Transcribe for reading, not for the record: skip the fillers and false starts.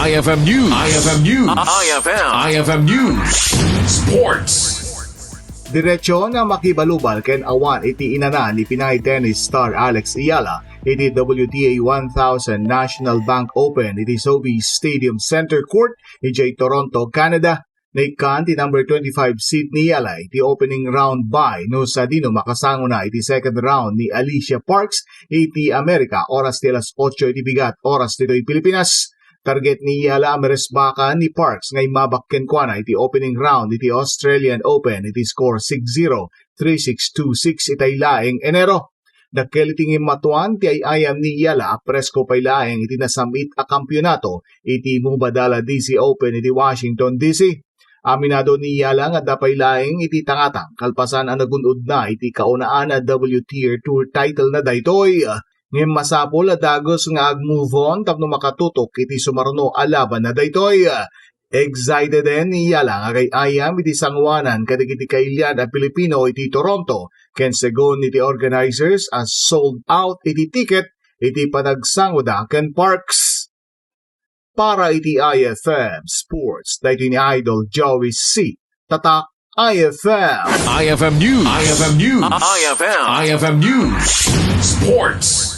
IFM News. IFM News. IFM News. Sports. Diretsyo na makibalubal ken awan iti inana ni Pinay tennis star Alex Eala iti WTA 1000 National Bank Open iti Sobeys Stadium Center Court iti Toronto, Canada. Naikan ti number 25 seed ni Eala iti opening round bye no sa dino makasango na iti second round ni Alicia Parks iti Amerika oras ti alas 8 iti bigat oras dito'y Pilipinas. Target ni Eala meresbaka ni Parks ngay mabakken kwa na iti opening round iti Australian Open iti score 6-0, 3-6, 2-6 itay laeng Enero. Dakkel iti ngimatuan ti ayam ni Eala presko pay laeng iti nasamit a kampyonato iti Mubadala DC Open iti Washington DC. Aminado ni Eala nga dapay laeng iti tangatang kalpasan ang nagunod na iti kaunaan na WTA Tour title na daytoy. Ngem masapol dagos nga ag-move on tapno makatutok iti sumarno a laban na daytoy. Excited din ni Eala nga kay ayam iti sangwanan kadagiti kailyan a Pilipino iti Toronto ken segon iti organizers as sold out iti ticket iti panagsangoda ken Parks. Para iti IFM Sports daytoy ni Idol Joey C. Tatak IFM. IFM News. IFM News. IFM News. Sports.